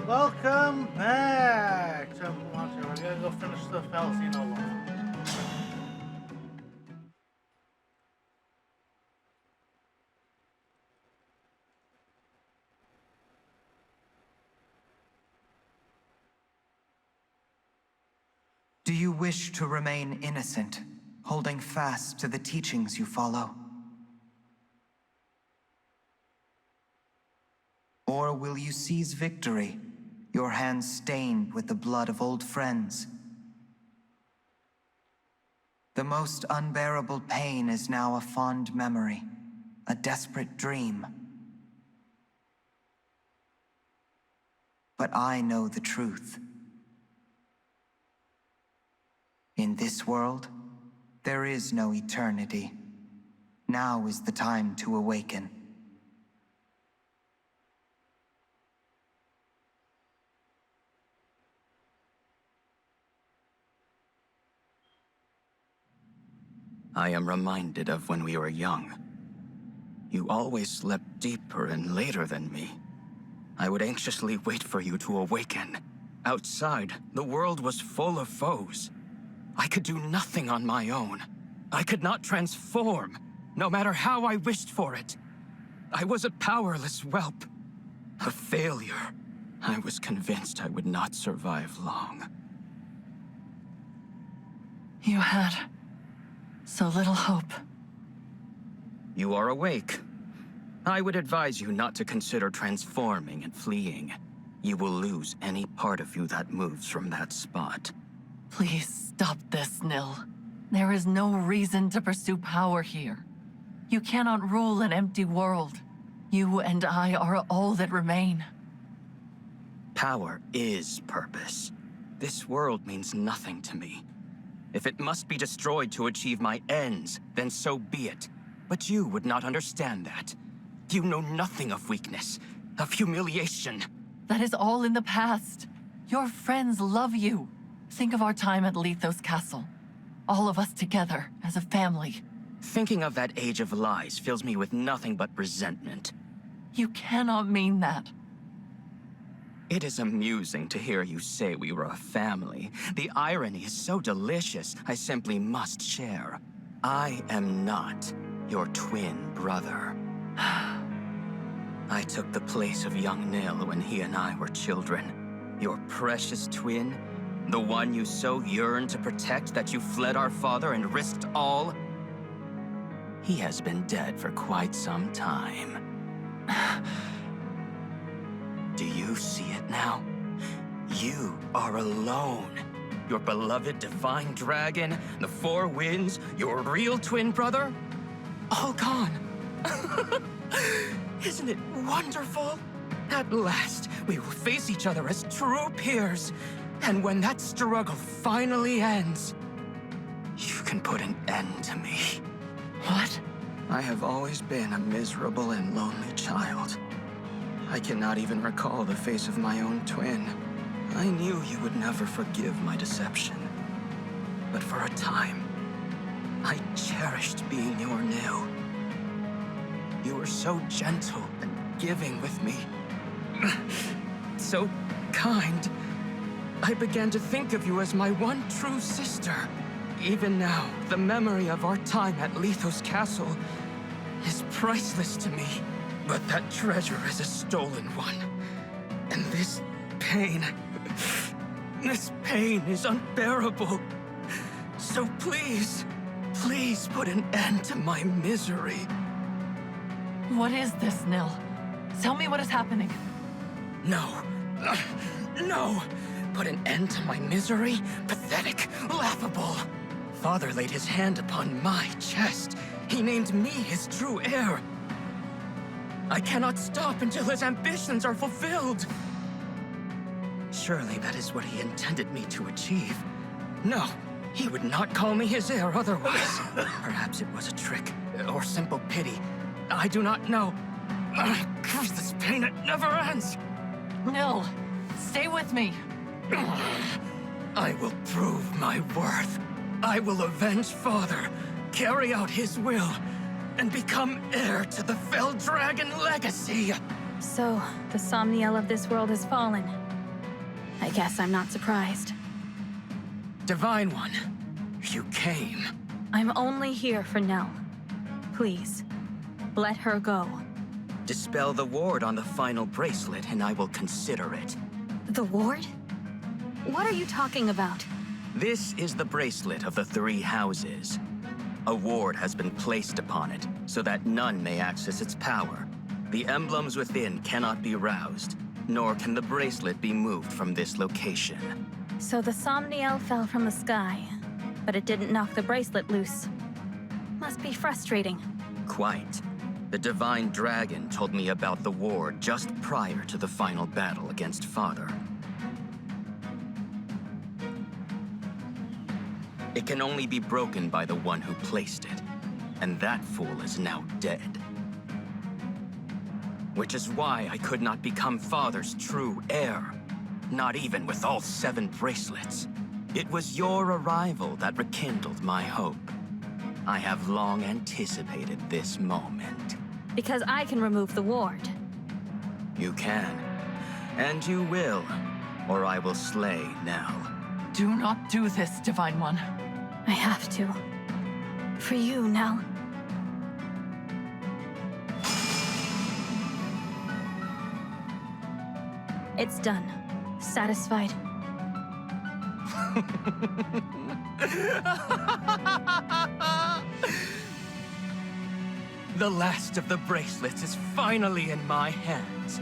Welcome back to Monster. We're gonna go finish the Falzino one. Do you wish to remain innocent, holding fast to the teachings you follow? Or will you seize victory, your hands stained with the blood of old friends? The most unbearable pain is now a fond memory, a desperate dream. But I know the truth. In this world, there is no eternity. Now is the time to awaken. I am reminded of when we were young. You always slept deeper and later than me. I would anxiously wait for you to awaken. Outside, the world was full of foes. I could do nothing on my own. I could not transform, no matter how I wished for it. I was a powerless whelp, a failure. I was convinced I would not survive long. You had so little hope. You are awake. I would advise you not to consider transforming and fleeing. You will lose any part of you that moves from that spot. Please stop this, Nil. There is no reason to pursue power here. You cannot rule an empty world. You and I are all that remain. Power is purpose. This world means nothing to me. If it must be destroyed to achieve my ends, then so be it. But you would not understand that. You know nothing of weakness, of humiliation. That is all in the past. Your friends love you. Think of our time at Lethos Castle. All of us together, as a family. Thinking of that age of lies fills me with nothing but resentment. You cannot mean that. It is amusing to hear you say we were a family. The irony is so delicious, I simply must share. I am not your twin brother. I took the place of young Nil when he and I were children. Your precious twin, the one you so yearned to protect that you fled our father and risked all. He has been dead for quite some time. Do you see it now? You are alone. Your beloved divine dragon, the four winds, your real twin brother, all gone. Isn't it wonderful? At last, we will face each other as true peers. And when that struggle finally ends, you can put an end to me. What? I have always been a miserable and lonely child. I cannot even recall the face of my own twin. I knew you would never forgive my deception. But for a time, I cherished being your Nil. You were so gentle and giving with me. So kind. I began to think of you as my one true sister. Even now, the memory of our time at Lethos Castle is priceless to me. But that treasure is a stolen one. And this pain is unbearable. So please, please put an end to my misery. What is this, Nil? Tell me what is happening. No. No. Put an end to my misery? Pathetic. Laughable. Father laid his hand upon my chest. He named me his true heir. I cannot stop until his ambitions are fulfilled. Surely that is what he intended me to achieve. No, he would not call me his heir otherwise. Perhaps it was a trick, or simple pity. I do not know. Curse this pain, it never ends. Nil, stay with me. I will prove my worth. I will avenge Father, carry out his will, and become heir to the Fell Dragon legacy. So, the Somniel of this world has fallen. I guess I'm not surprised. Divine One, you came. I'm only here for Nell. Please, let her go. Dispel the ward on the final bracelet and I will consider it. The ward? What are you talking about? This is the bracelet of the three houses. A ward has been placed upon it, so that none may access its power. The emblems within cannot be roused, nor can the bracelet be moved from this location. So the Somniel fell from the sky, but it didn't knock the bracelet loose. Must be frustrating. Quite. The Divine Dragon told me about the ward just prior to the final battle against Father. It can only be broken by the one who placed it, and that fool is now dead. Which is why I could not become Father's true heir, not even with all 7 bracelets. It was your arrival that rekindled my hope. I have long anticipated this moment. Because I can remove the ward. You can, and you will, or I will slay Nell. Do not do this, Divine One. I have to. For you, Nell. It's done. Satisfied? The last of the bracelets is finally in my hands.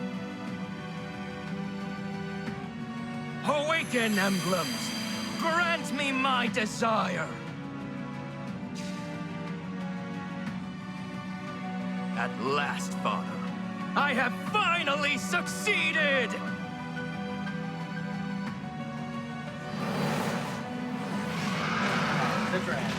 Awaken, emblems! Grant me my desire! At last, Father, I have finally succeeded! The dragon.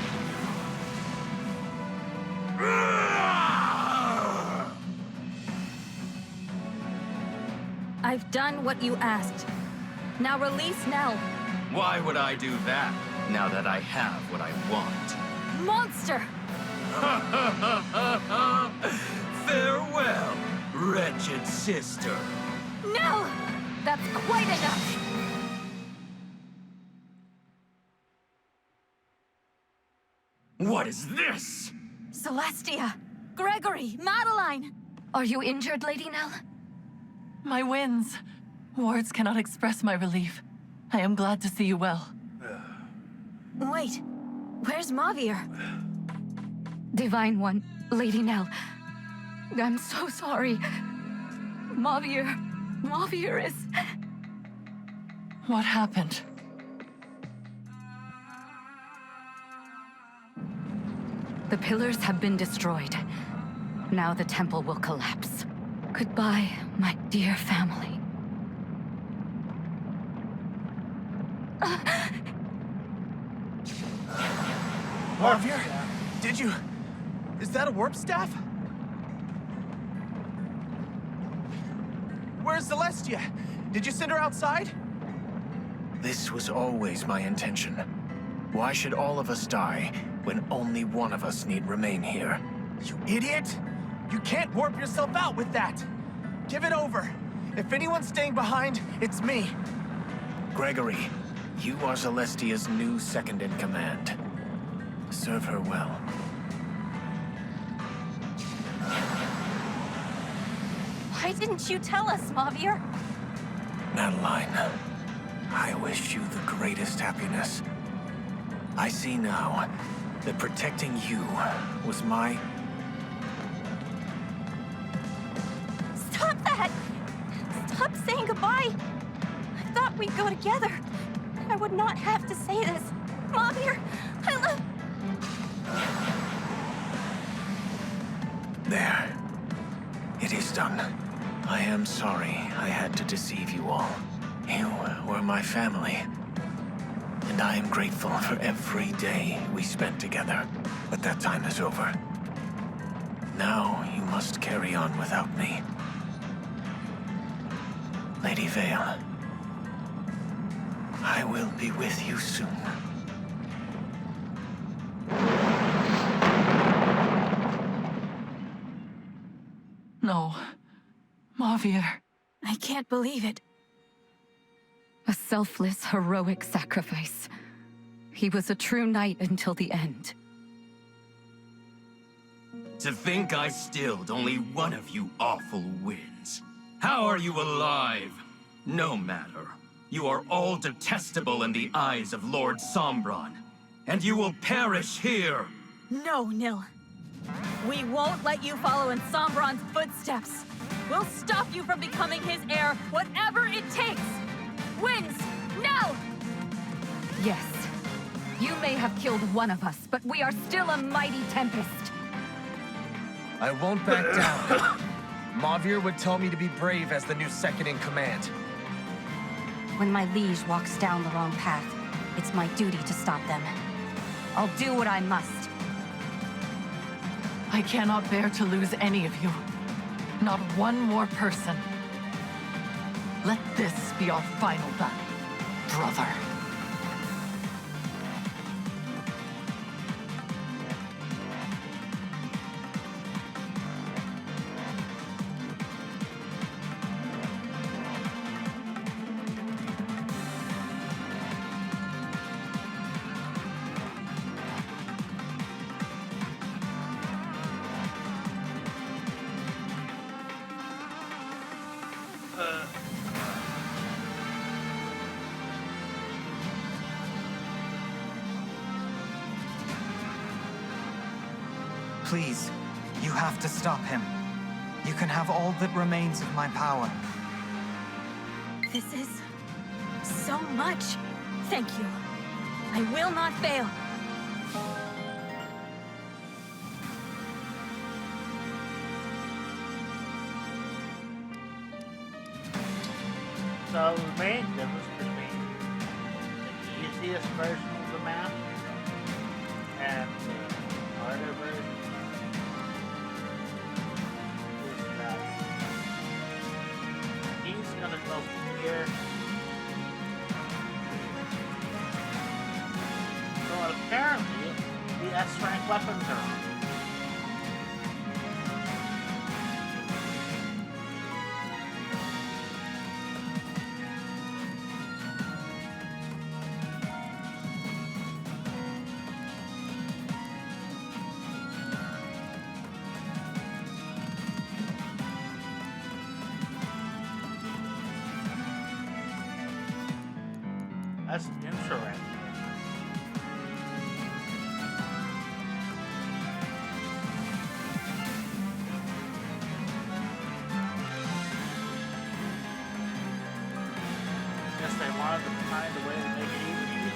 I've done what you asked. Now release Nell. Why would I do that, now that I have what I want? Monster! Farewell, wretched sister. Nell! That's quite enough! What is this? Celestia! Gregory! Madeline! Are you injured, Lady Nell? My winds. Words cannot express my relief. I am glad to see you well. Wait, where's Mavir? Divine One, Lady Nell. I'm so sorry. Mavir is... What happened? The pillars have been destroyed. Now the temple will collapse. Goodbye, my dear family. Mavir, did you... Is that a warp staff? Where's Celestia? Did you send her outside? This was always my intention. Why should all of us die when only one of us need remain here? You idiot! You can't warp yourself out with that! Give it over! If anyone's staying behind, it's me! Gregory, you are Celestia's new second-in-command. Serve her well. Why didn't you tell us, Mavir? Madeline, I wish you the greatest happiness. I see now that protecting you was my... Stop that! Stop saying goodbye! I thought we'd go together. I would not have to say this. Mavir, I love... There. It is done. I am sorry I had to deceive you all. You were my family. And I am grateful for every day we spent together. But that time is over. Now you must carry on without me. Lady Vale, I will be with you soon. No. Mavir. I can't believe it. A selfless, heroic sacrifice. He was a true knight until the end. To think I stilled only one of you awful winds. How are you alive? No matter. You are all detestable in the eyes of Lord Sombron, and you will perish here! No, Nil. We won't let you follow in Sombron's footsteps. We'll stop you from becoming his heir, whatever it takes! Winds, no! Yes. You may have killed one of us, but we are still a mighty tempest. I won't back down. Mavir would tell me to be brave as the new second-in-command. When my liege walks down the wrong path, it's my duty to stop them. I'll do what I must. I cannot bear to lose any of you. Not one more person. Let this be our final battle, brother. Please, you have to stop him. You can have all that remains of my power. This is so much. Thank you. I will not fail. So the main difference between the easiest version of the map and the harder version is that he's gonna go here. So apparently the S-rank weapons are on. That's interesting. Guess they wanted to find a way to make it even easier.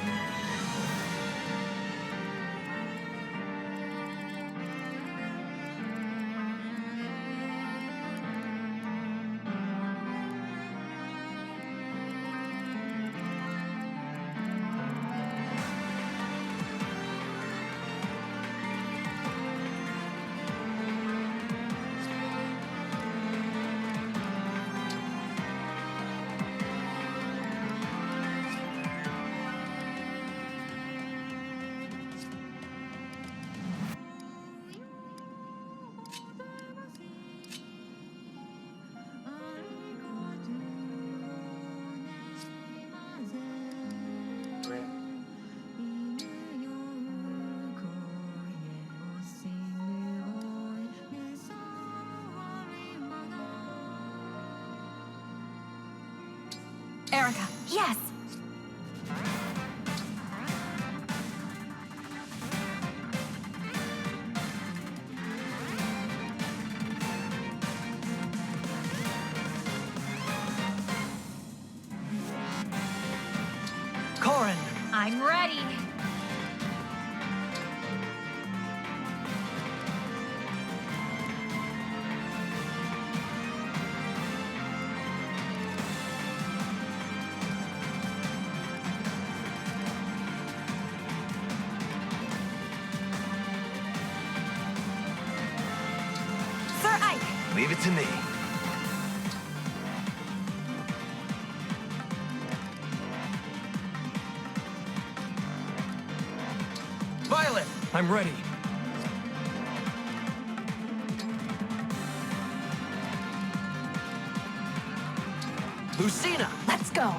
Great. Erica, yes! Corin! I'm ready. Sir Ike! Leave it to me. Violet, I'm ready. Lucina, Let's go.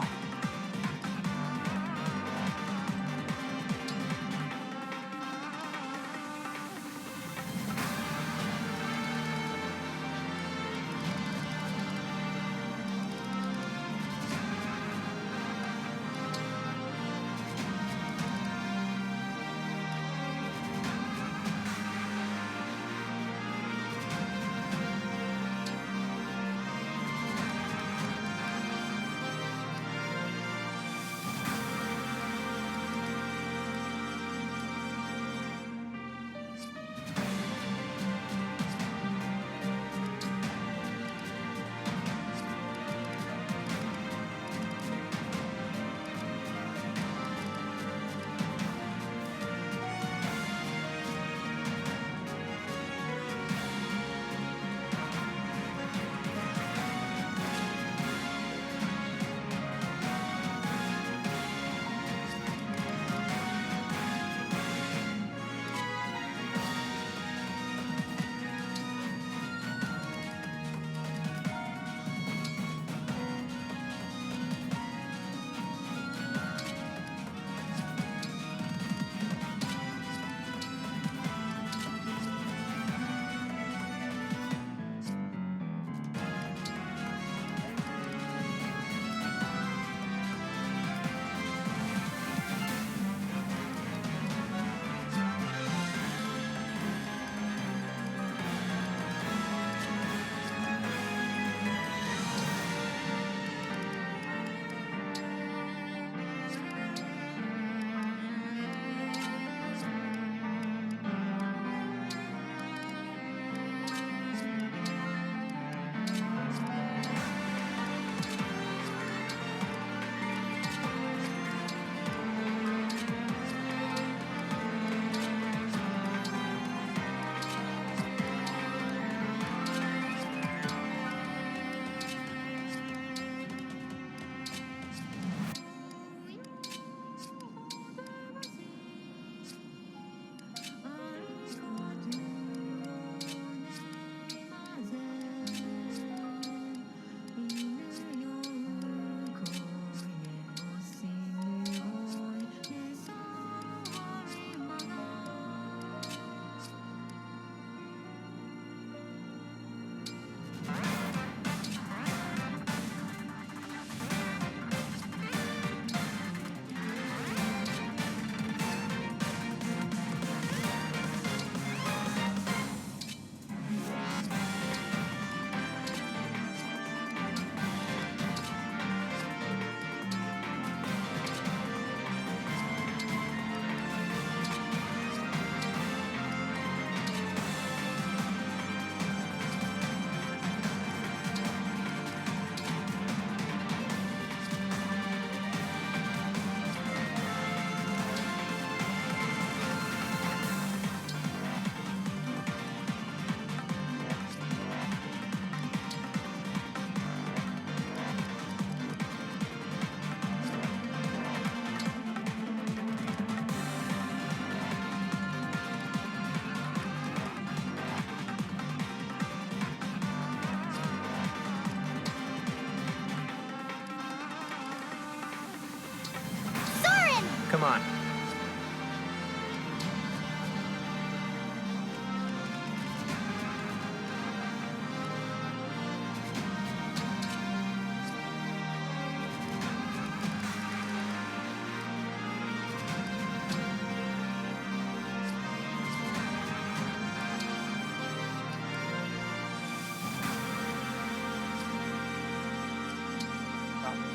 Come on.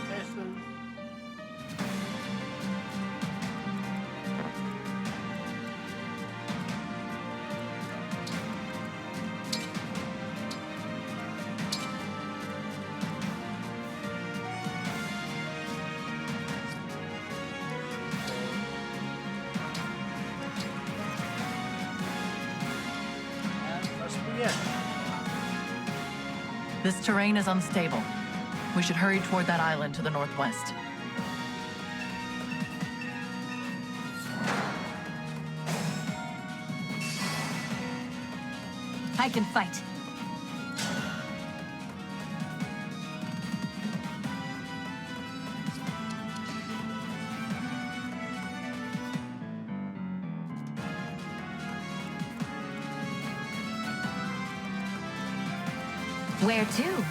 Kisses. That must be it. This terrain is unstable. We should hurry toward that island to the northwest. I can fight. Where to?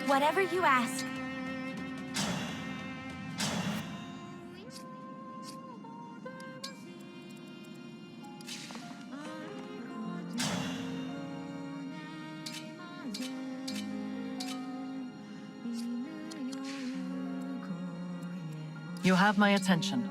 Whatever you ask. You have my attention.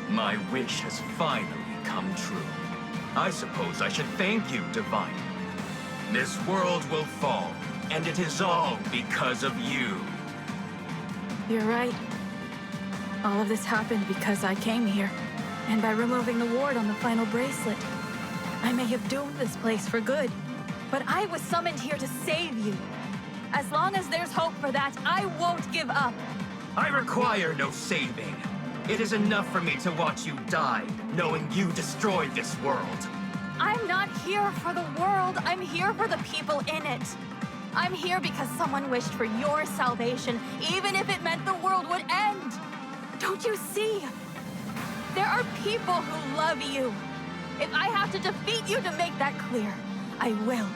My wish has finally come true. I suppose I should thank you, Divine. This world will fall, and it is all because of you. You're right. All of this happened because I came here, and by removing the ward on the final bracelet. I may have doomed this place for good, but I was summoned here to save you. As long as there's hope for that, I won't give up. I require no saving. It is enough for me to watch you die, knowing you destroyed this world. I'm not here for the world. I'm here for the people in it. I'm here because someone wished for your salvation, even if it meant the world would end. Don't you see? There are people who love you. If I have to defeat you to make that clear, I will.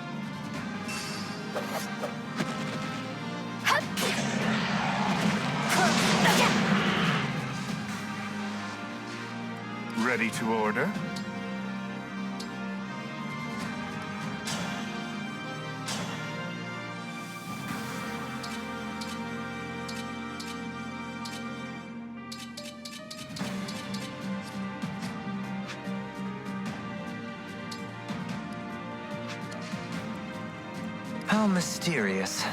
Ready to order? How mysterious.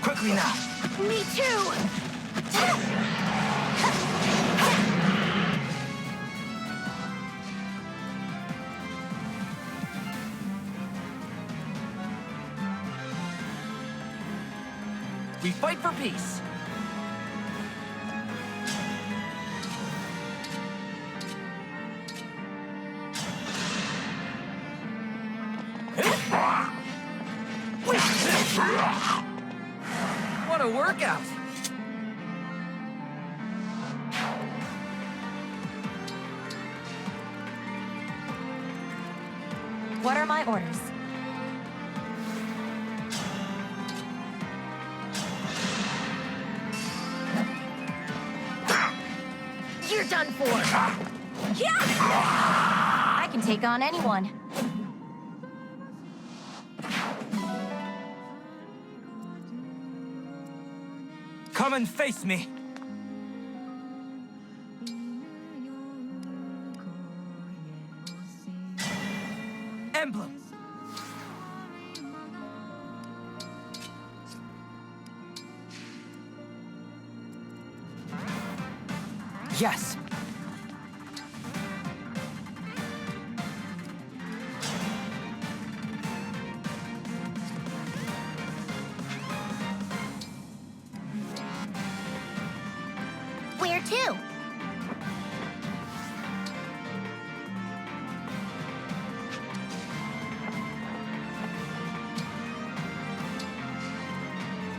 Quickly now. Me too! We fight for peace. What a workout! What are my orders? You're done for! Yeah! I can take on anyone. Come and face me! Emblem! Yes! Where to?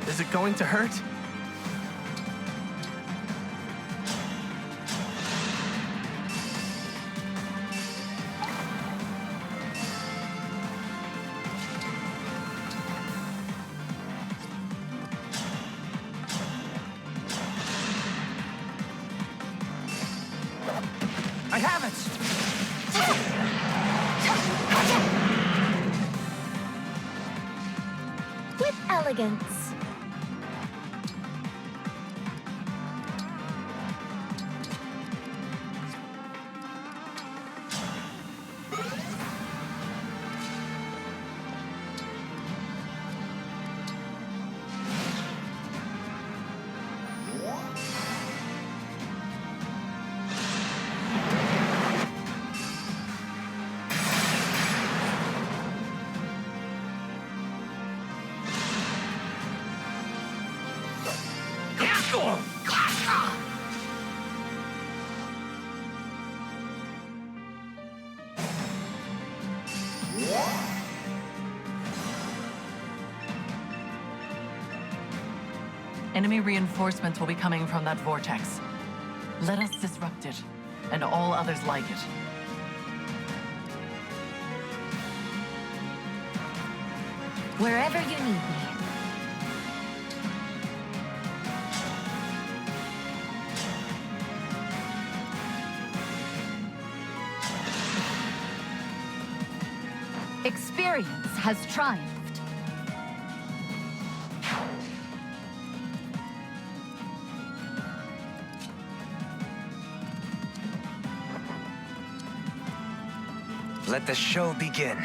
Is it going to hurt? I have it! With elegance. Enemy reinforcements will be coming from that vortex. Let us disrupt it, and all others like it. Wherever you need me. Experience has triumphed. Let the show begin.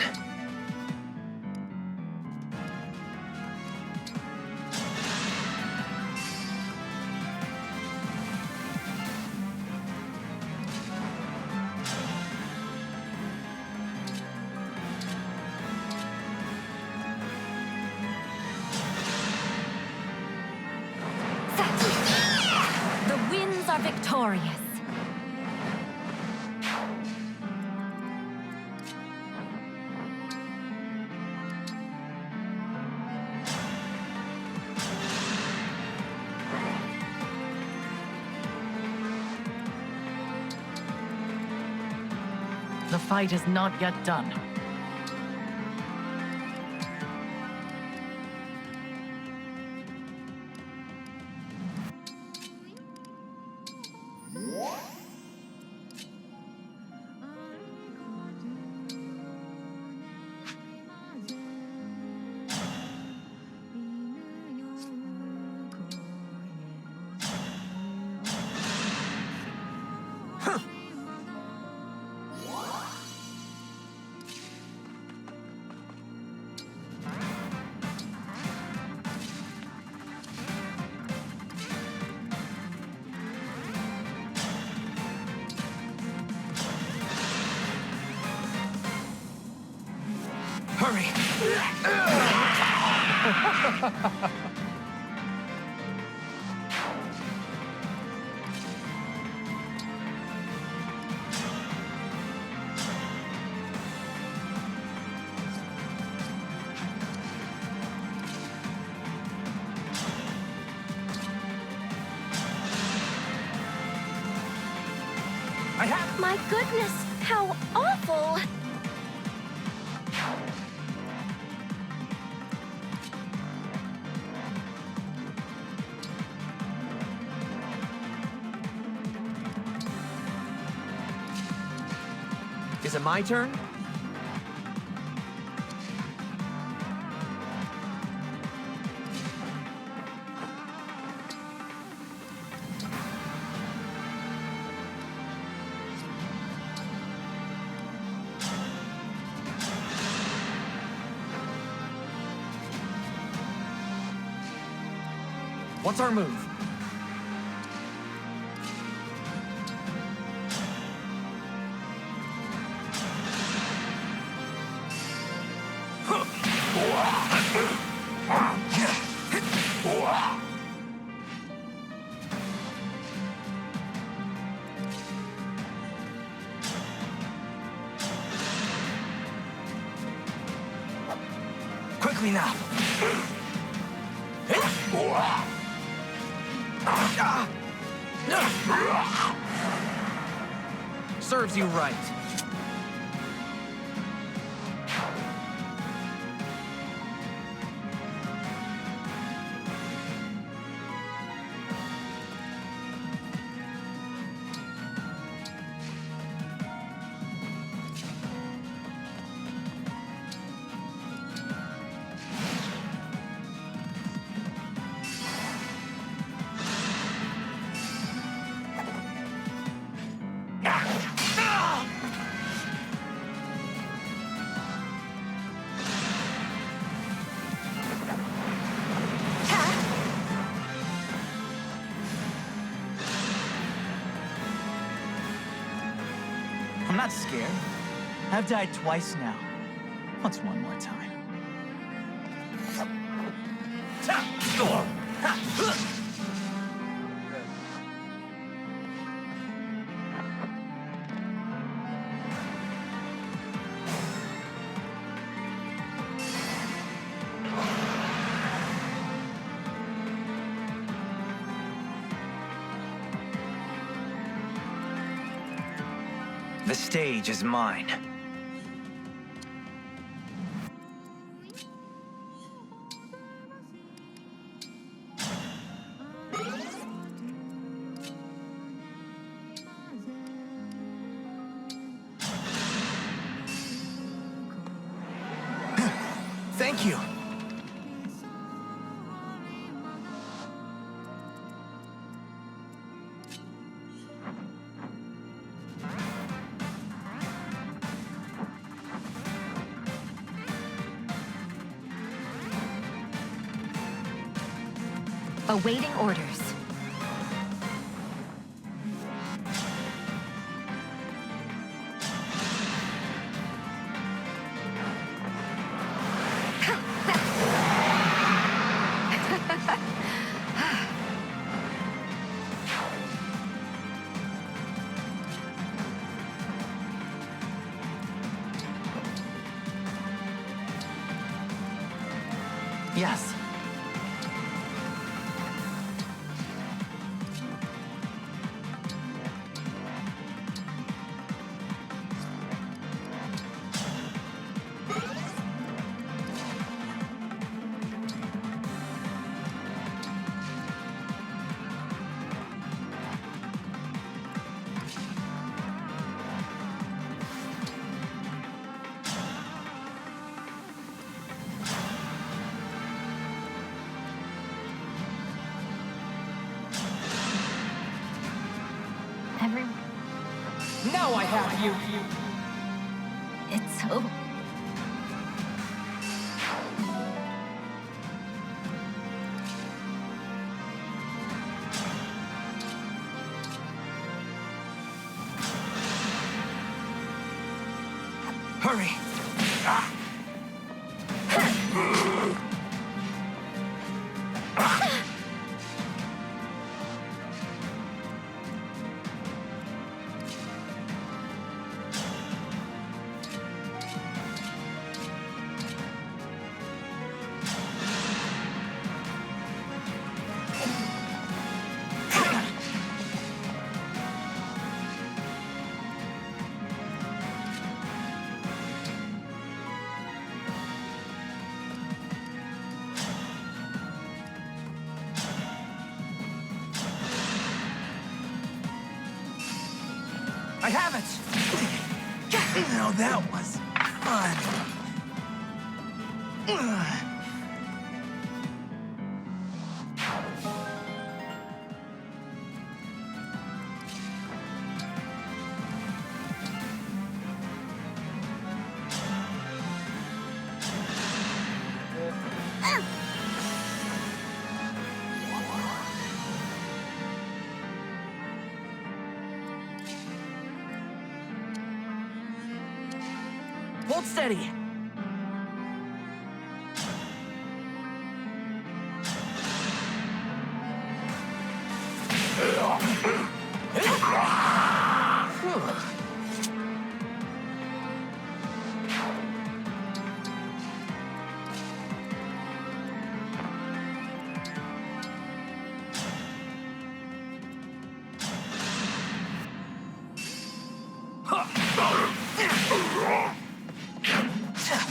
The winds are victorious. The fight is not yet done. Hurry! have... My goodness, how awful! Is it my turn? What's our move? Quickly now. Serves you right. I'm not scared. I've died twice now. What's one more time? The stage is mine. Thank you. Awaiting orders. Yes. Now I have you. It's so... Hurry. I have it! Now that was fun. Hold steady.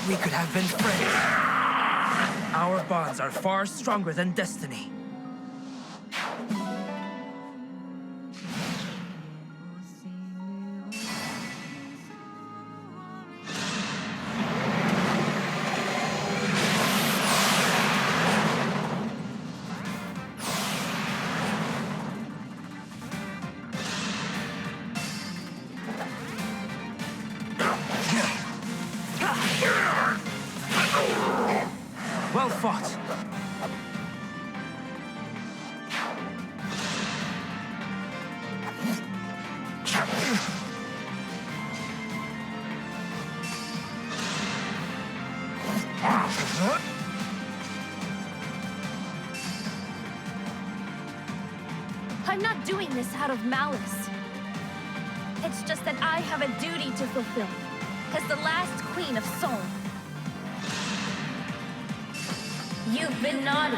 We could have been friends. Our bonds are far stronger than destiny. Well fought. I'm not doing this out of malice. It's just that I have a duty to fulfill as the last queen of Seoul. You've been naughty.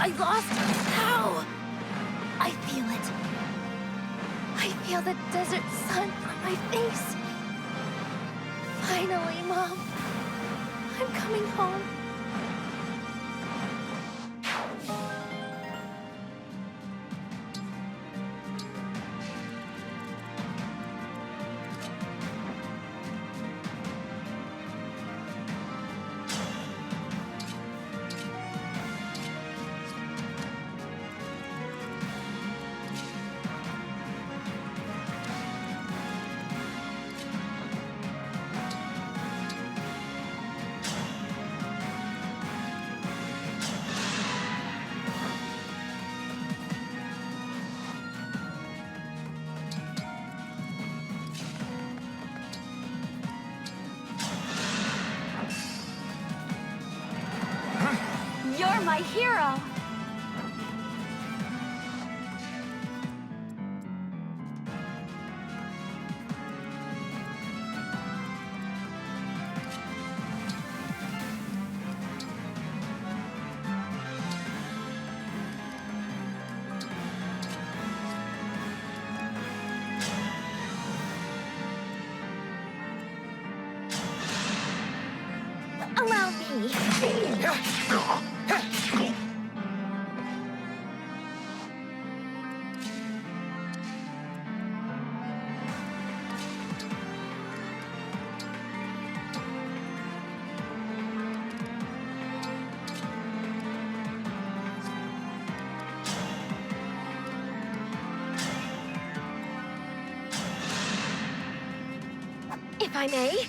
I lost. How? I feel it. I feel the desert sun on my face. Finally, Mom. I'm coming home. You're my hero. Allow me. If I may.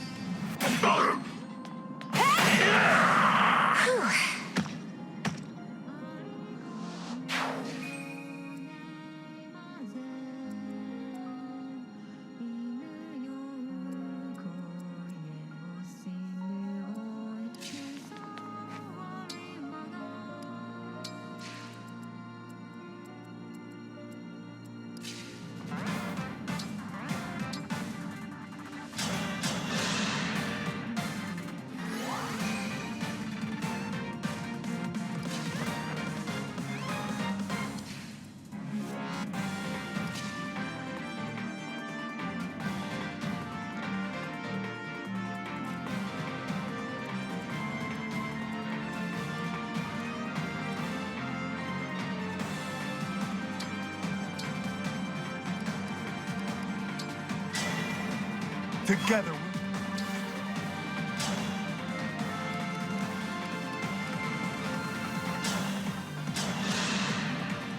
Together,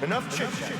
enough chit-chat.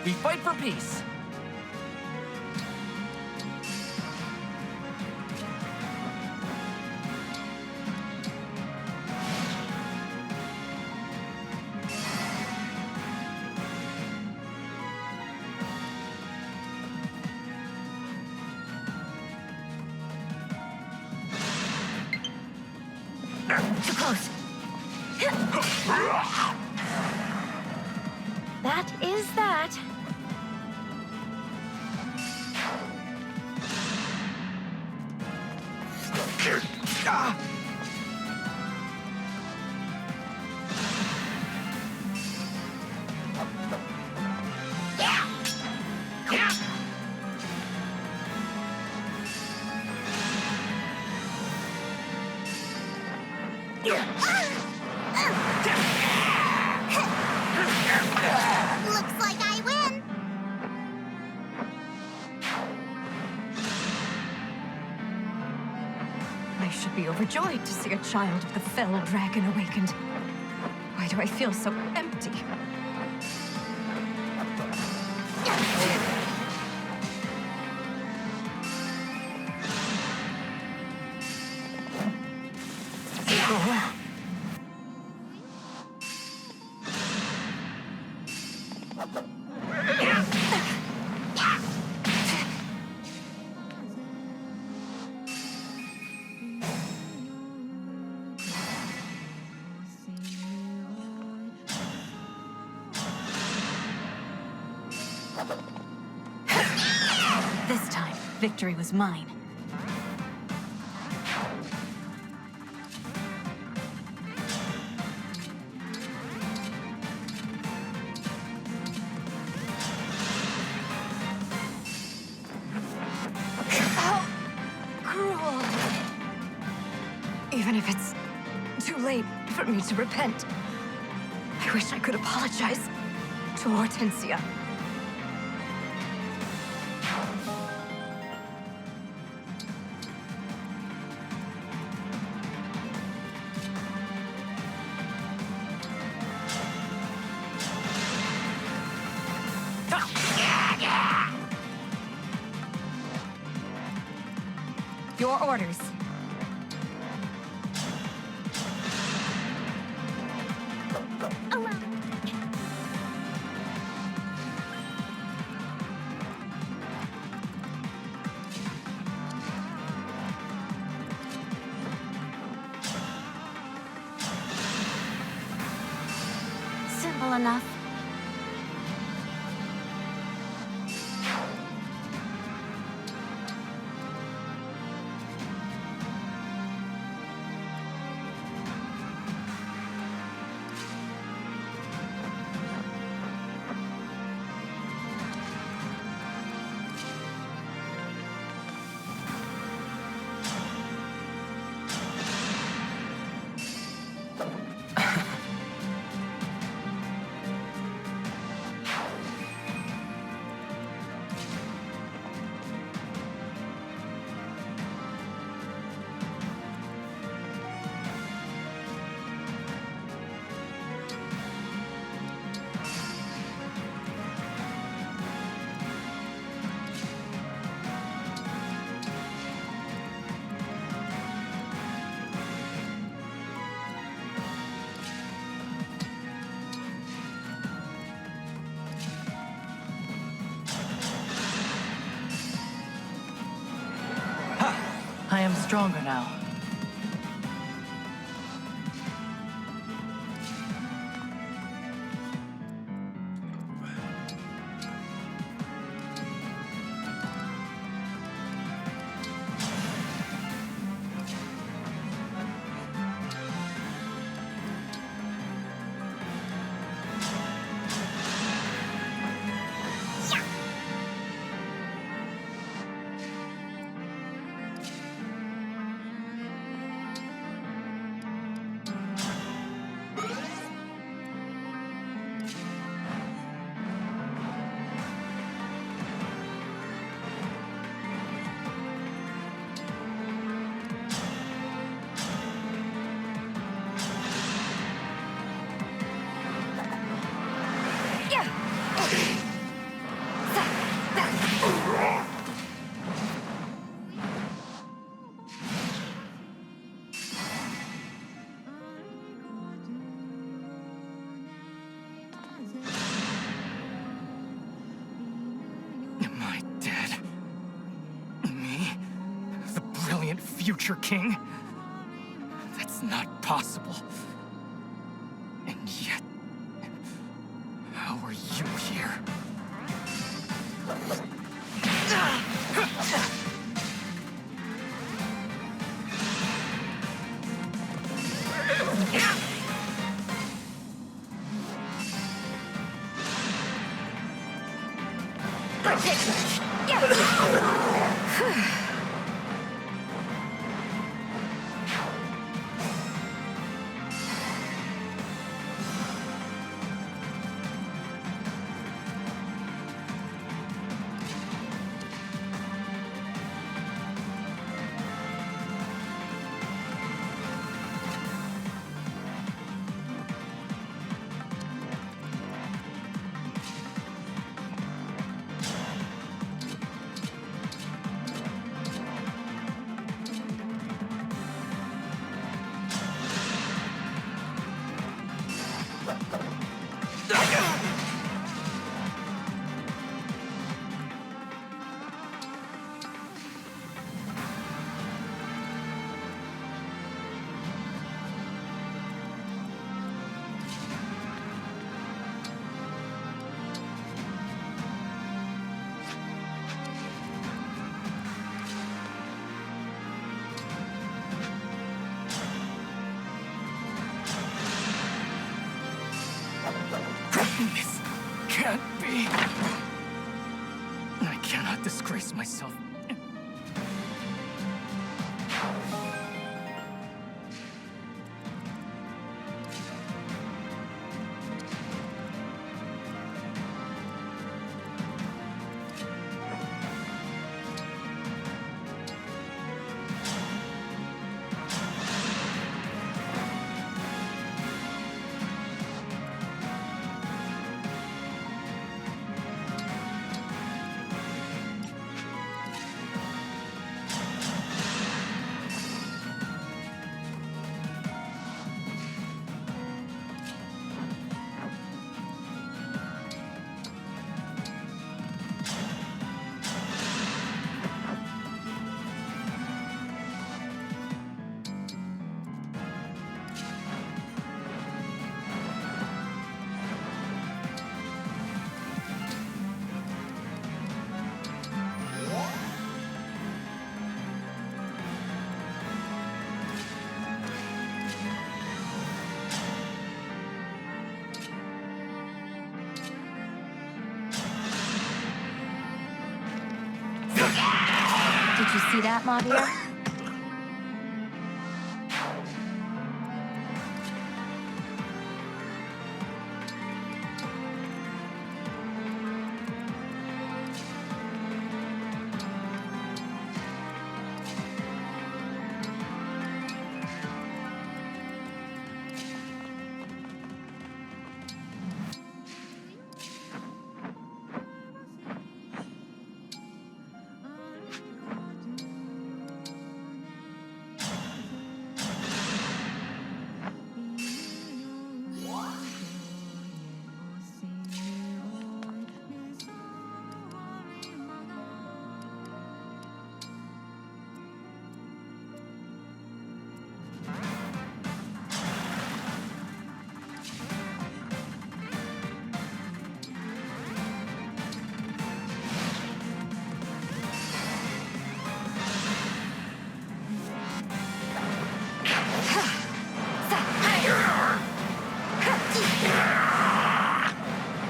We fight for peace. Too close. That is that. Looks like I win. I should be overjoyed to see a child of the fell dragon awakened. Why do I feel so empty? This time, victory was mine. How cruel. Even if it's too late for me to repent, I wish I could apologize to Hortensia. Your orders. Simple enough. seem stronger now. Am I dead? Me? The brilliant future king? That's not possible. And yet, how are you here? This can't be. I cannot disgrace myself. Did you see that, Mavir?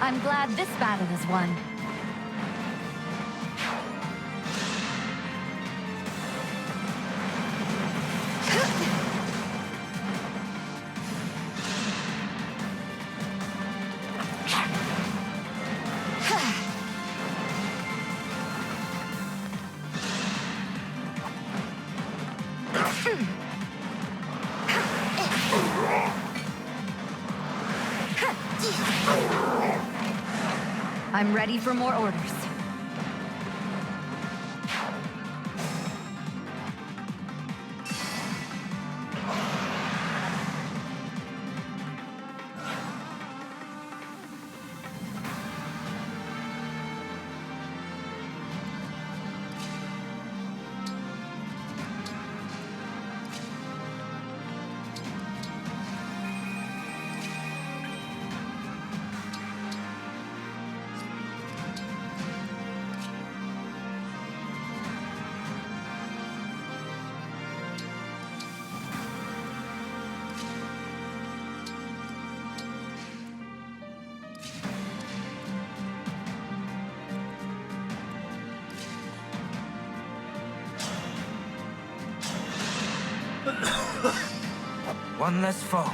I'm glad this battle is won. I'm ready for more orders. One less foe.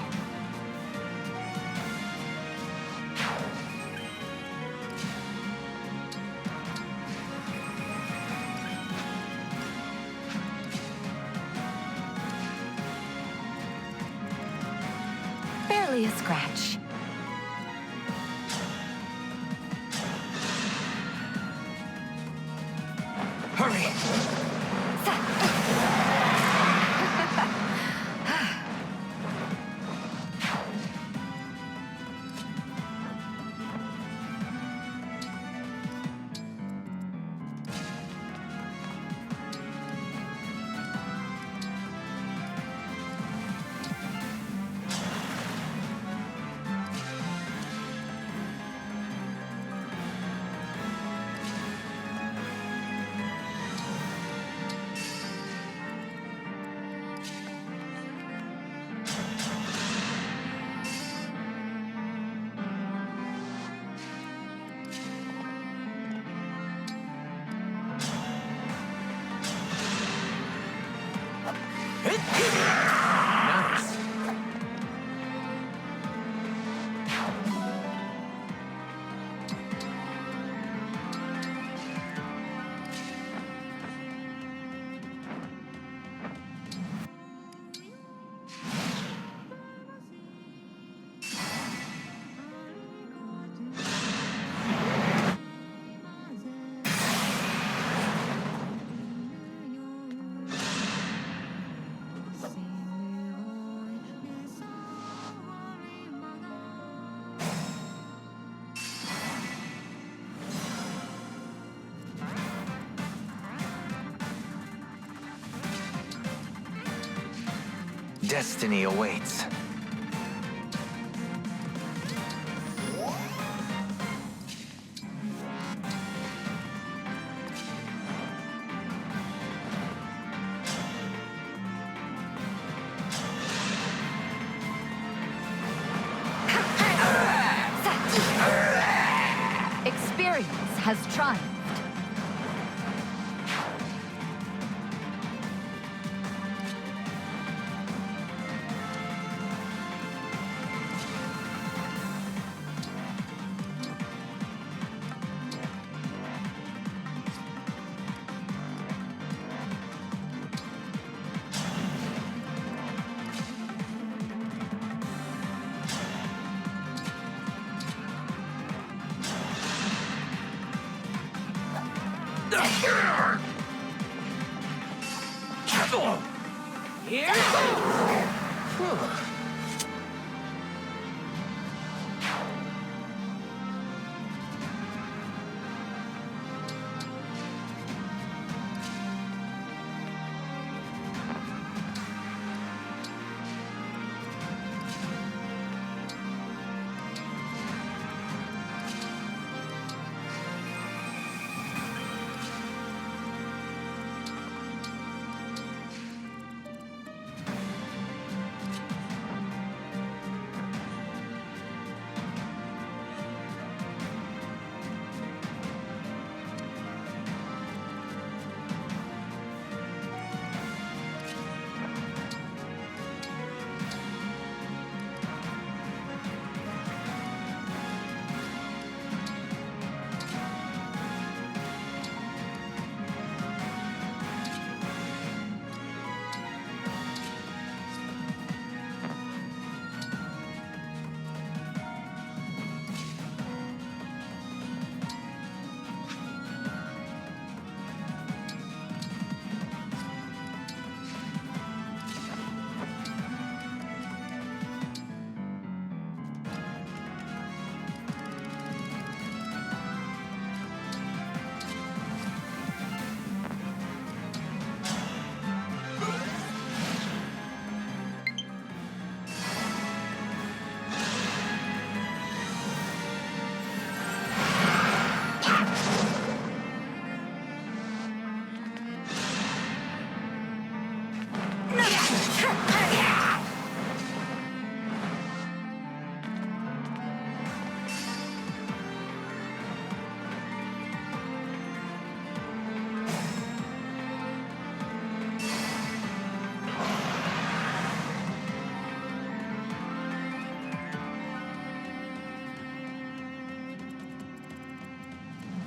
Barely a scratch. Hurry! Nice. Destiny awaits. Experience has triumphed.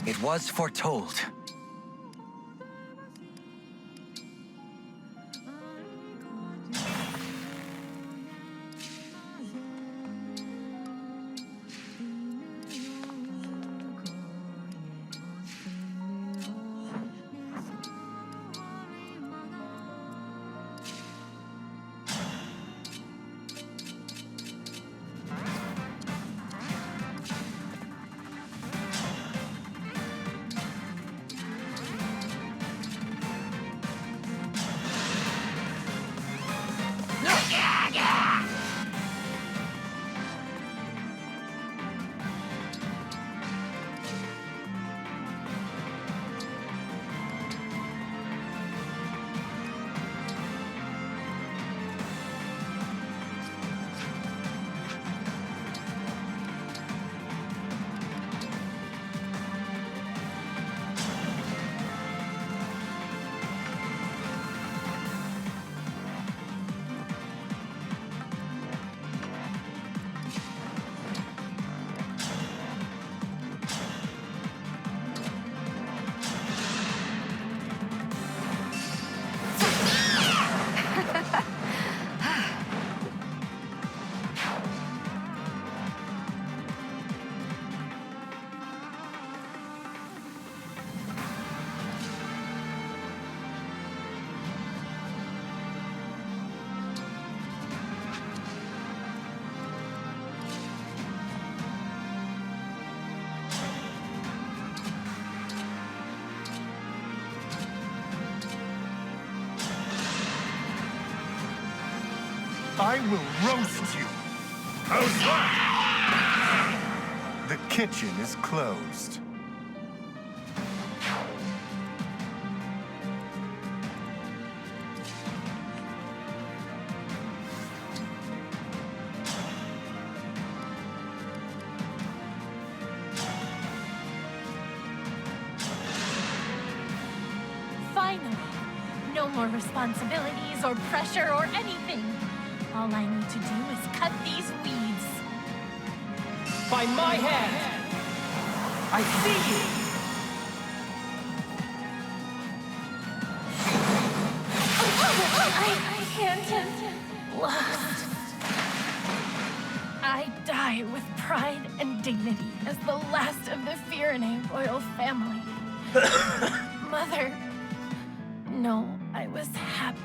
It was foretold. I will roast you. How's that? The kitchen is closed. Finally, no more responsibilities or pressure or anything. All I need to do is cut these weeds. By my hand! I see you! I can't. Lost. I die with pride and dignity as the last of the Firene royal family. Mother, no, I was happy.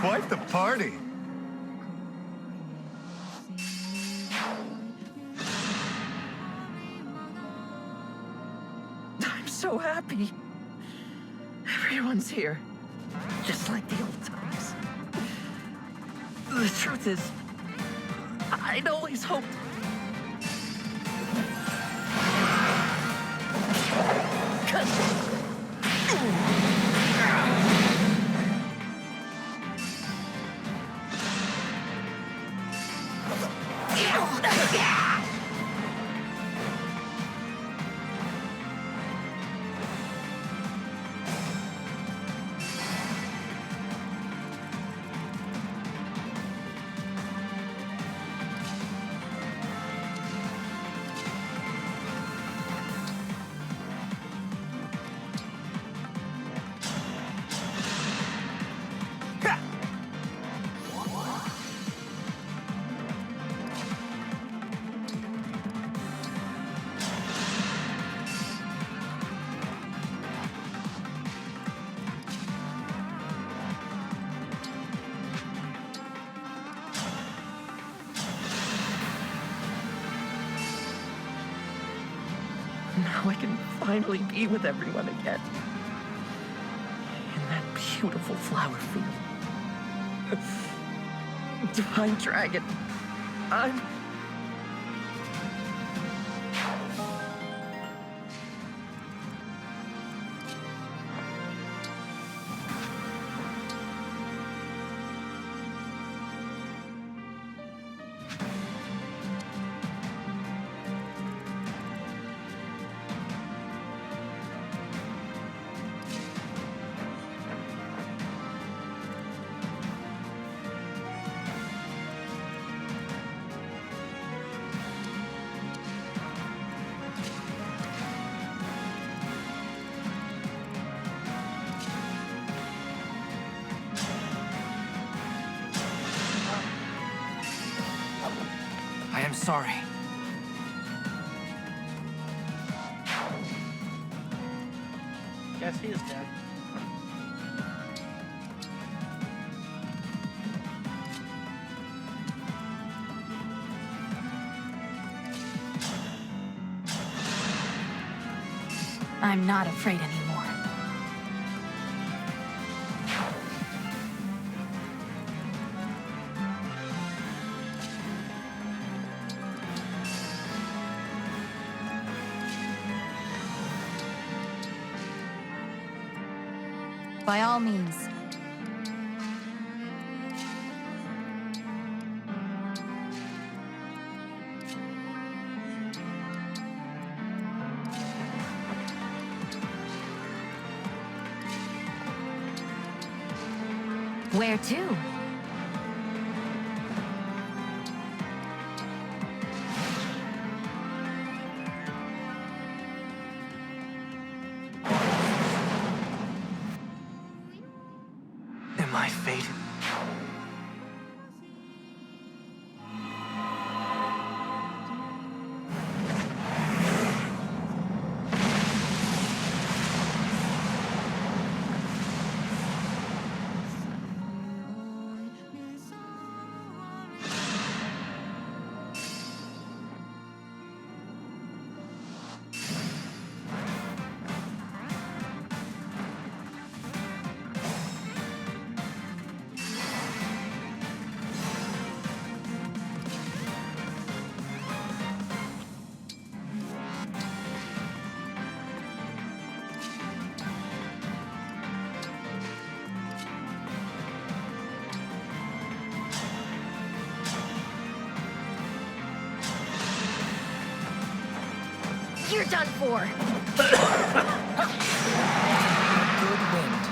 Quite the party. I'm so happy. Everyone's here. Just like the old times. The truth is, I'd always hoped... Now I can finally be with everyone again. In that beautiful flower field. Divine Dragon, I'm... I am sorry. Guess he is dead. I'm not afraid anymore. By all means. Where to? Am I fated? You're done for. Good wind.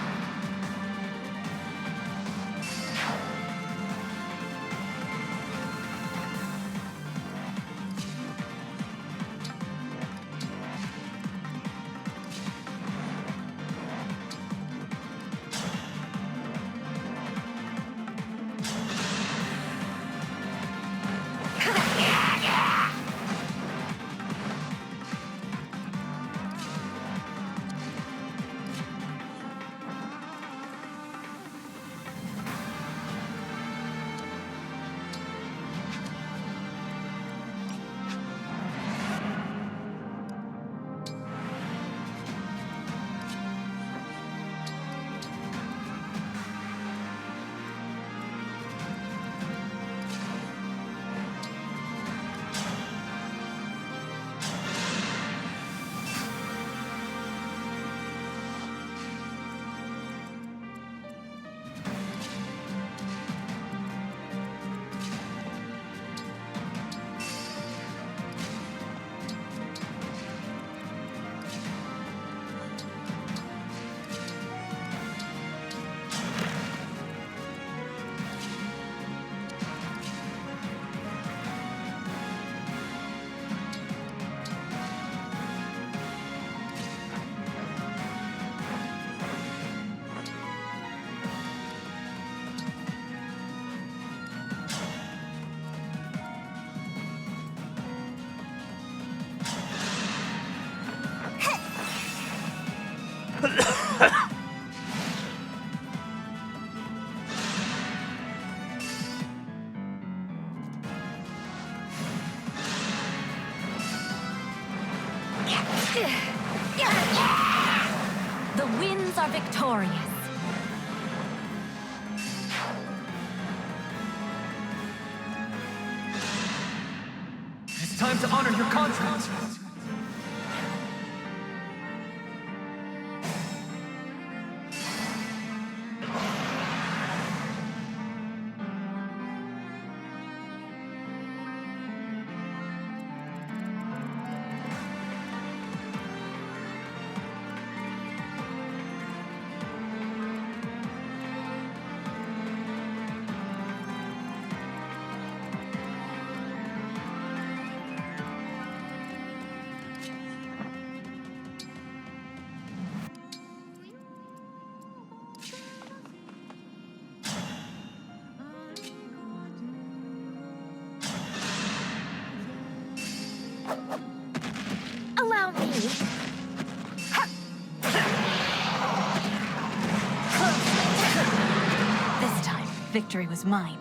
The winds are victorious. It's time to honor your contract. Allow me. This time, victory was mine.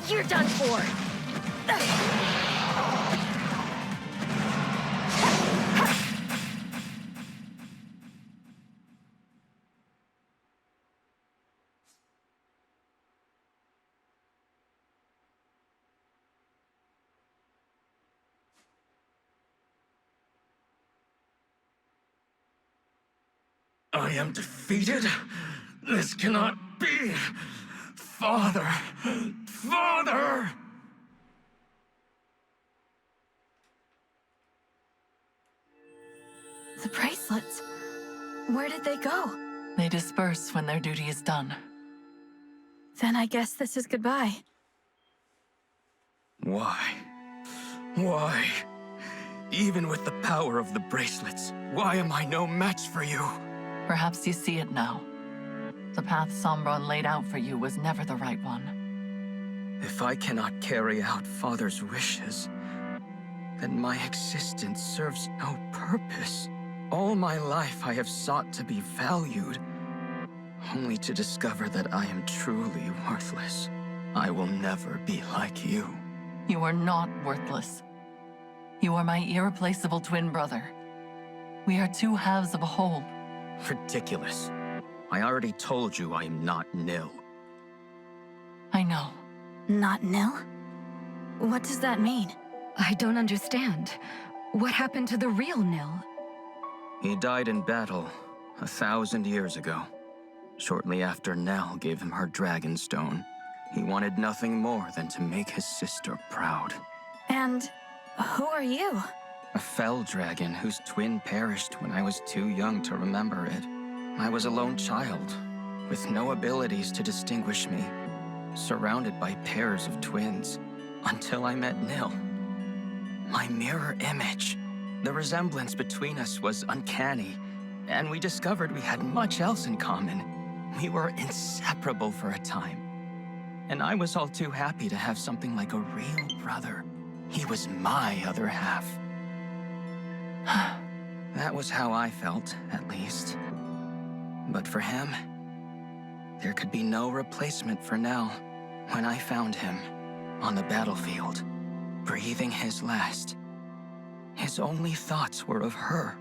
You're done for. I am defeated? This cannot be! Father! Father! The bracelets. Where did they go? They disperse when their duty is done. Then I guess this is goodbye. Why? Why? Even with the power of the bracelets, why am I no match for you? Perhaps you see it now. The path Sombron laid out for you was never the right one. If I cannot carry out Father's wishes, then my existence serves no purpose. All my life I have sought to be valued, only to discover that I am truly worthless. I will never be like you. You are not worthless. You are my irreplaceable twin brother. We are two halves of a whole. Ridiculous. I already told you I am not Nil. I know. Not Nil? What does that mean? I don't understand. What happened to the real Nil? He died in battle 1,000 years ago. Shortly after Nell gave him her dragon stone. He wanted nothing more than to make his sister proud. And who are you? A fell dragon whose twin perished when I was too young to remember it. I was a lone child, with no abilities to distinguish me, surrounded by pairs of twins, until I met Nil. My mirror image. The resemblance between us was uncanny, and we discovered we had much else in common. We were inseparable for a time. And I was all too happy to have something like a real brother. He was my other half. That was how I felt, at least. But for him, there could be no replacement for Nell. When I found him, on the battlefield, breathing his last, his only thoughts were of her.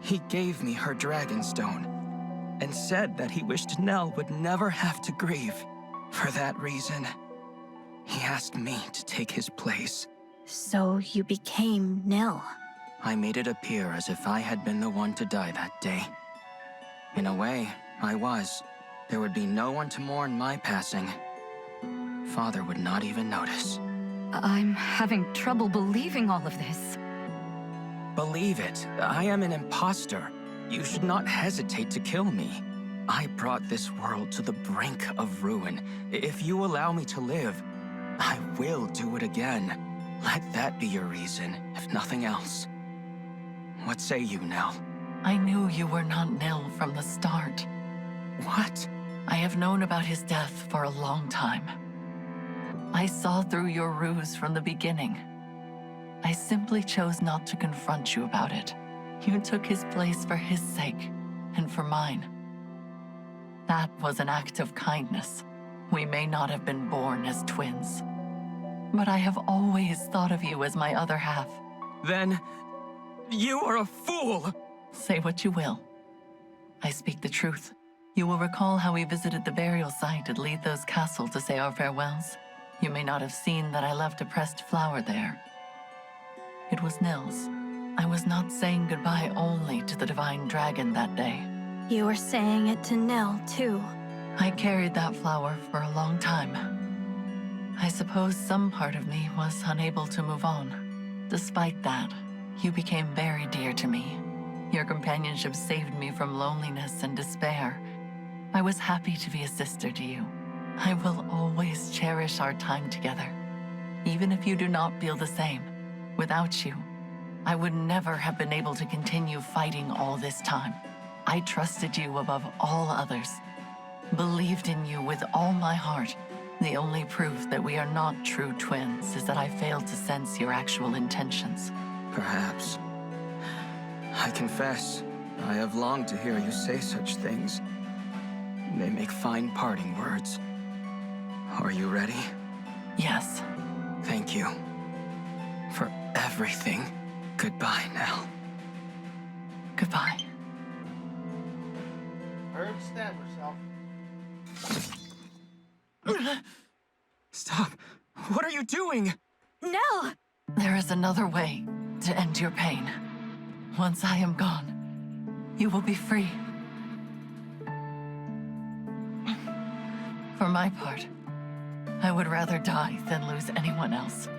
He gave me her dragon stone, and said that he wished Nell would never have to grieve. For that reason, he asked me to take his place. So you became Nil. I made it appear as if I had been the one to die that day. In a way, I was. There would be no one to mourn my passing. Father would not even notice. I'm having trouble believing all of this. Believe it, I am an imposter. You should not hesitate to kill me. I brought this world to the brink of ruin. If you allow me to live, I will do it again. Let that be your reason, if nothing else. What say you, Nell? I knew you were not Nil from the start. What? I have known about his death for a long time. I saw through your ruse from the beginning. I simply chose not to confront you about it. You took his place for his sake, and for mine. That was an act of kindness. We may not have been born as twins, but I have always thought of you as my other half. Then, you are a fool! Say what you will. I speak the truth. You will recall how we visited the burial site at Letho's castle to say our farewells. You may not have seen that I left a pressed flower there. It was Nil's. I was not saying goodbye only to the divine dragon that day. You were saying it to Nil, too. I carried that flower for a long time. I suppose some part of me was unable to move on. Despite that, you became very dear to me. Your companionship saved me from loneliness and despair. I was happy to be a sister to you. I will always cherish our time together, even if you do not feel the same. Without you, I would never have been able to continue fighting all this time. I trusted you above all others, believed in you with all my heart. The only proof that we are not true twins is that I failed to sense your actual intentions. Perhaps. I confess, I have longed to hear you say such things. They make fine parting words. Are you ready? Yes. Thank you. For everything. Goodbye, Nell. Goodbye. Herb stabbed herself. Stop. What are you doing? Nell! There is another way to end your pain. Once I am gone, you will be free. For my part, I would rather die than lose anyone else.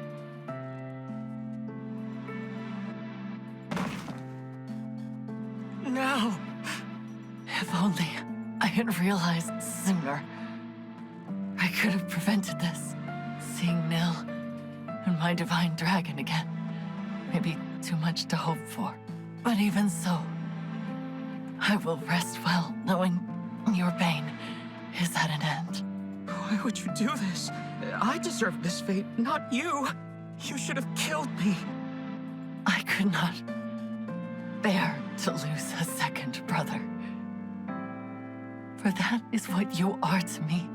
No! If only I had realized sooner. I could have prevented this. Seeing Nil and my divine dragon again may be too much to hope for. But even so, I will rest well knowing your pain is at an end. Why would you do this? I deserve this fate, not you. You should have killed me. I could not bear to lose a second brother. For that is what you are to me,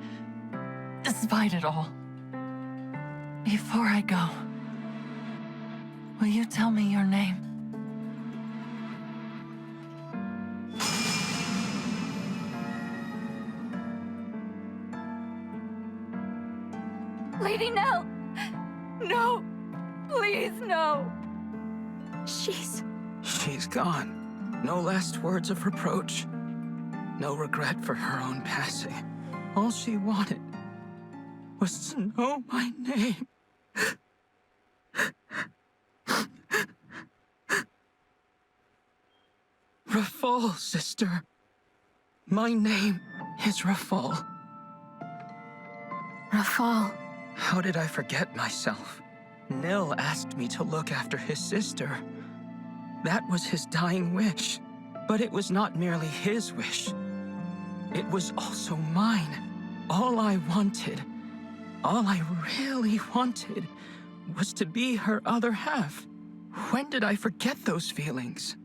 despite it all. Before I go, will you tell me your name? Lady Nell! No! Please, no! She's gone. No last words of reproach. No regret for her own passing. All she wanted was to know my name. Rafal, sister. My name is Rafal. Rafal. How did I forget myself? Nil asked me to look after his sister. That was his dying wish. But it was not merely his wish. It was also mine. All I wanted, all I really wanted, was to be her other half. When did I forget those feelings?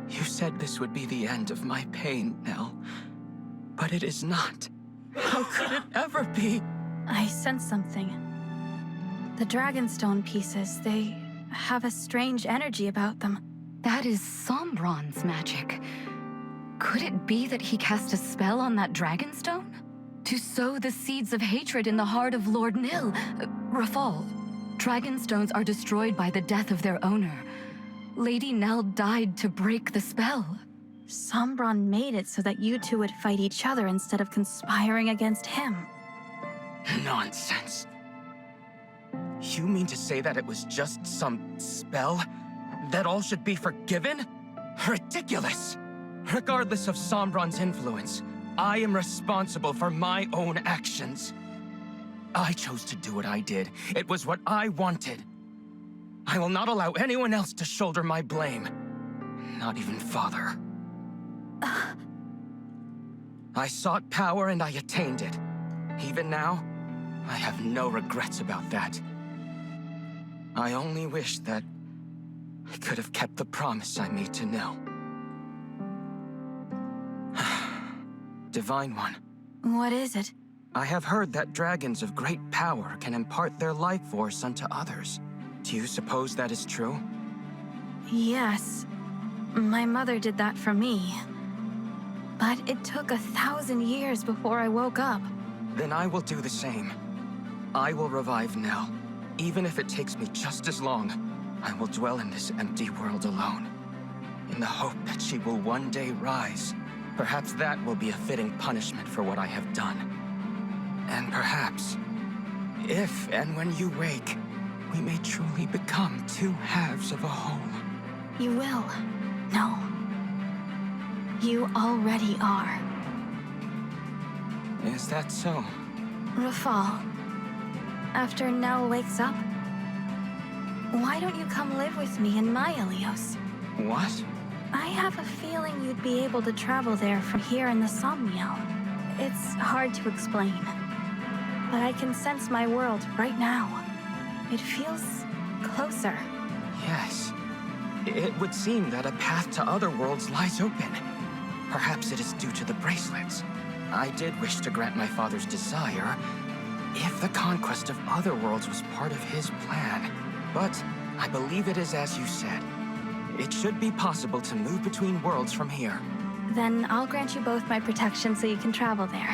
You said this would be the end of my pain, Nell. But it is not. How could it ever be? I sense something. The Dragonstone pieces, they have a strange energy about them. That is Sombron's magic. Could it be that he cast a spell on that Dragonstone? To sow the seeds of hatred in the heart of Lord Nil, Rafal. Dragonstones are destroyed by the death of their owner. Lady Nell died to break the spell. Sombron made it so that you two would fight each other instead of conspiring against him. Nonsense. You mean to say that it was just some spell? That all should be forgiven? Ridiculous! Regardless of Sombron's influence, I am responsible for my own actions. I chose to do what I did. It was what I wanted. I will not allow anyone else to shoulder my blame. Not even Father. I sought power and I attained it. Even now, I have no regrets about that. I only wish that I could have kept the promise I made to Nil. Divine One. What is it? I have heard that dragons of great power can impart their life force unto others. Do you suppose that is true? Yes. My mother did that for me. But it took 1,000 years before I woke up. Then I will do the same. I will revive Nell. Even if it takes me just as long, I will dwell in this empty world alone, in the hope that she will one day rise. Perhaps that will be a fitting punishment for what I have done. And perhaps, if and when you wake, we may truly become two halves of a whole. You will. No. You already are. Is that so? Rafal, after Nell wakes up, why don't you come live with me in my Ilios? What? I have a feeling you'd be able to travel there from here in the Somniel. It's hard to explain, but I can sense my world right now. It feels closer. Yes. It would seem that a path to other worlds lies open. Perhaps it is due to the bracelets. I did wish to grant my father's desire, if the conquest of other worlds was part of his plan. But I believe it is as you said. It should be possible to move between worlds from here. Then I'll grant you both my protection so you can travel there,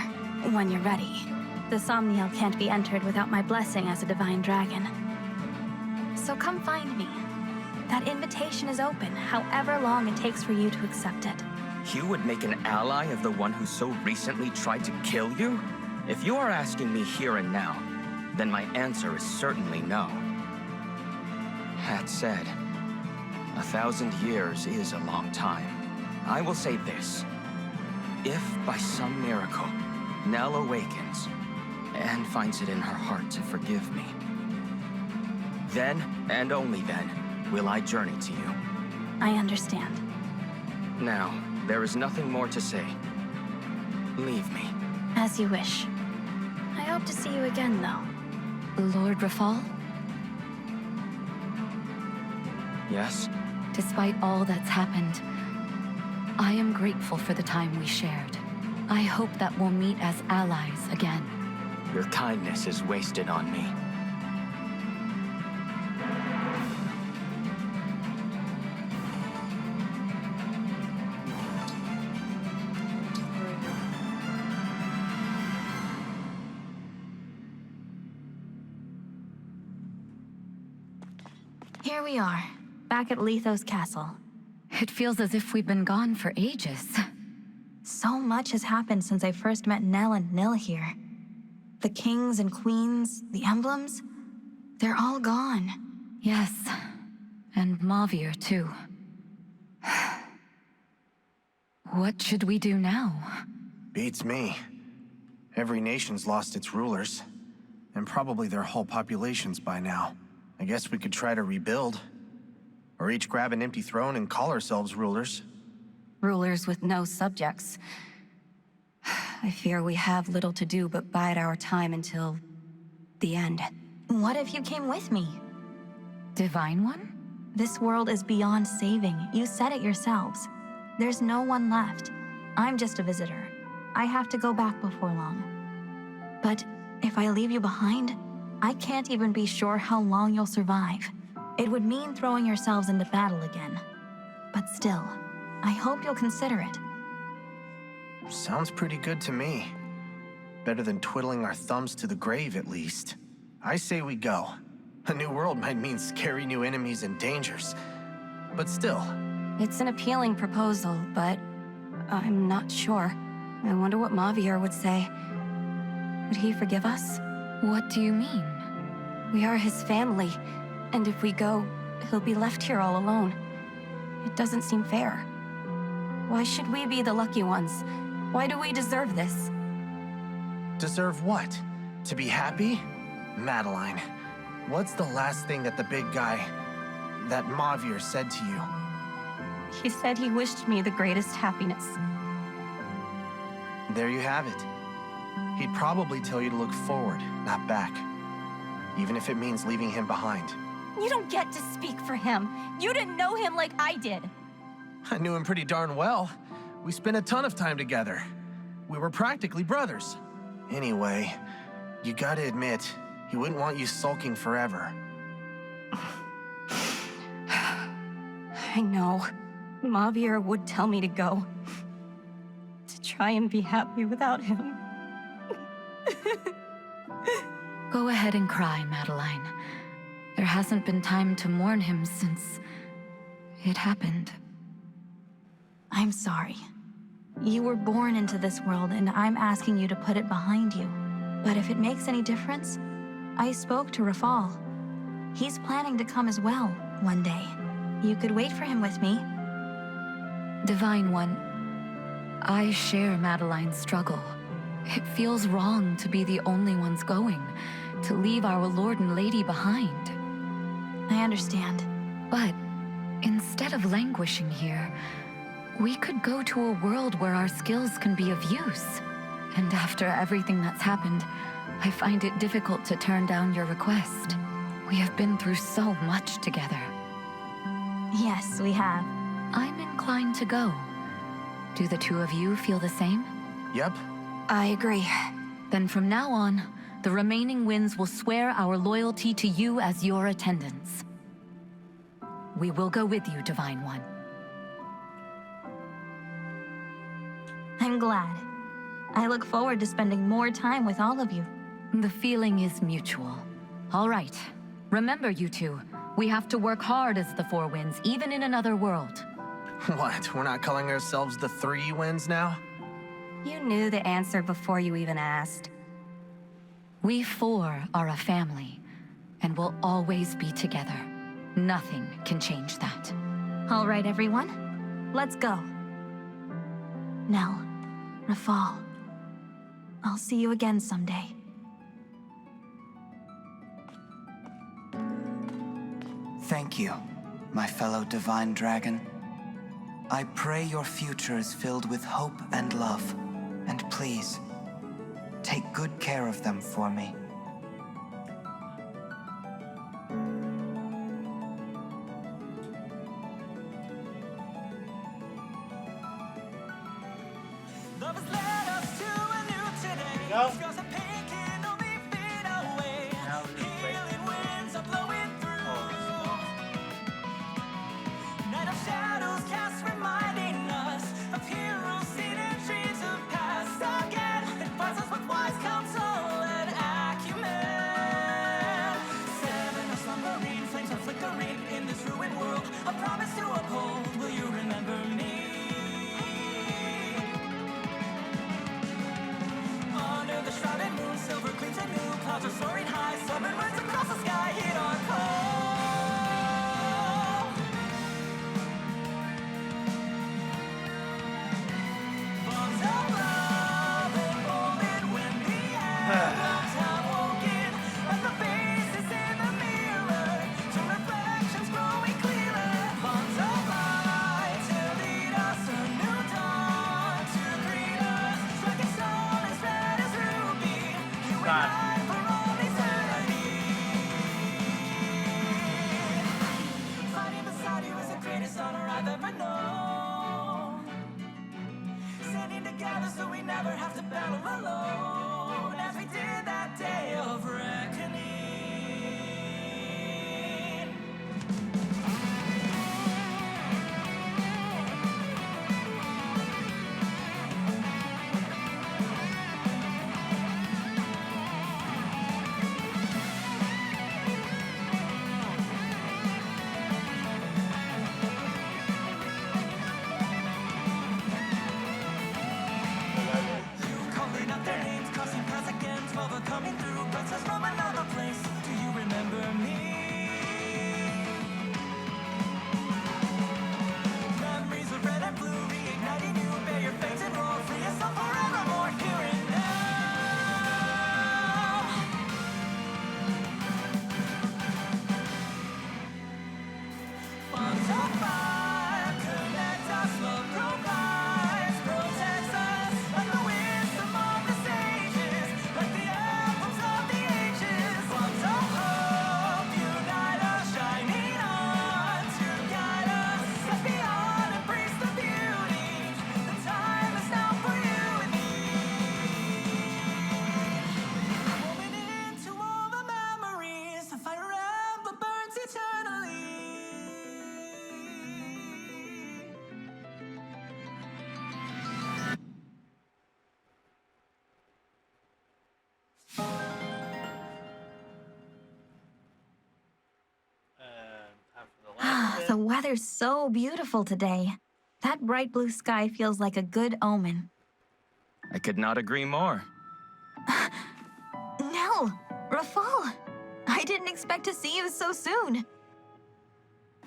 when you're ready. The Somniel can't be entered without my blessing as a divine dragon. So come find me. That invitation is open, however long it takes for you to accept it. You would make an ally of the one who so recently tried to kill you? If you are asking me here and now, then my answer is certainly no. That said, 1,000 years is a long time. I will say this. If, by some miracle, Nell awakens and finds it in her heart to forgive me, then, and only then, will I journey to you. I understand. Now, there is nothing more to say. Leave me. As you wish. I hope to see you again, though. Lord Rafal? Yes? Despite all that's happened, I am grateful for the time we shared. I hope that we'll meet as allies again. Your kindness is wasted on me. Here we are, back at Lethos Castle. It feels as if we've been gone for ages. So much has happened since I first met Nell and Nil here. The kings and queens, the emblems, they're all gone. Yes, and Mavir too. What should we do now? Beats me. Every nation's lost its rulers, and probably their whole populations by now. I guess we could try to rebuild. Or each grab an empty throne and call ourselves rulers. Rulers with no subjects. I fear we have little to do but bide our time until the end. What if you came with me? Divine One? This world is beyond saving. You said it yourselves. There's no one left. I'm just a visitor. I have to go back before long. But if I leave you behind, I can't even be sure how long you'll survive. It would mean throwing yourselves into battle again. But still, I hope you'll consider it. Sounds pretty good to me. Better than twiddling our thumbs to the grave, at least. I say we go. A new world might mean scary new enemies and dangers. But still. It's an appealing proposal, but I'm not sure. I wonder what Mavir would say. Would he forgive us? What do you mean? We are his family, and if we go, he'll be left here all alone. It doesn't seem fair. Why should we be the lucky ones? Why do we deserve this? Deserve what? To be happy? Madeline, what's the last thing that the big guy, that Mavier, said to you? He said he wished me the greatest happiness. There you have it. He'd probably tell you to look forward, not back. Even if it means leaving him behind. You don't get to speak for him. You didn't know him like I did. I knew him pretty darn well. We spent a ton of time together. We were practically brothers. Anyway, you gotta admit, he wouldn't want you sulking forever. I know. Mavier would tell me to go. To try and be happy without him. Go ahead and cry, Madeline. There hasn't been time to mourn him since it happened. I'm sorry. You were born into this world, and I'm asking you to put it behind you. But if it makes any difference, I spoke to Rafal. He's planning to come as well, one day. You could wait for him with me. Divine One, I share Madeline's struggle. It feels wrong to be the only ones going, to leave our Lord and Lady behind. I understand. But instead of languishing here, we could go to a world where our skills can be of use. And after everything that's happened, I find it difficult to turn down your request. We have been through so much together. Yes, we have. I'm inclined to go. Do the two of you feel the same? Yep. I agree. Then from now on, the remaining winds will swear our loyalty to you as your attendants. We will go with you, Divine One. I'm glad. I look forward to spending more time with all of you. The feeling is mutual. All right. Remember, you two, we have to work hard as the Four Winds, even in another world. What, we're not calling ourselves the Three Winds now? You knew the answer before you even asked. We four are a family, and will always be together. Nothing can change that. All right, everyone. Let's go. Nell, Rafal, I'll see you again someday. Thank you, my fellow divine dragon. I pray your future is filled with hope and love. And please, take good care of them for me. Go. Now we're just waiting. A promise to uphold, will you remember me? The weather's so beautiful today. That bright blue sky feels like a good omen. I could not agree more. Nell! Rafal! I didn't expect to see you so soon.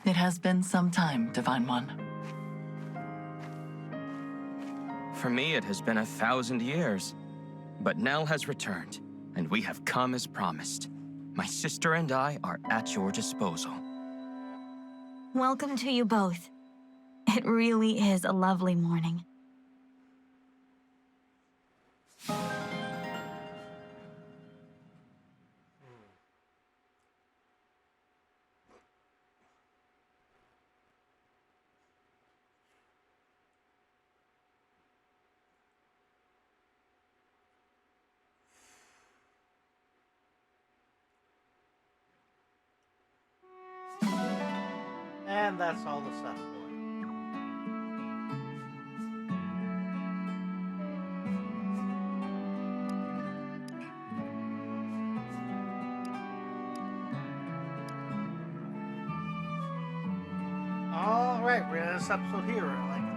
It has been some time, Divine One. For me, it has been 1,000 years. But Nell has returned, and we have come as promised. My sister and I are at your disposal. Welcome to you both. It really is a lovely morning. And that's all the stuff, boy. Alright, we're in this episode here. Like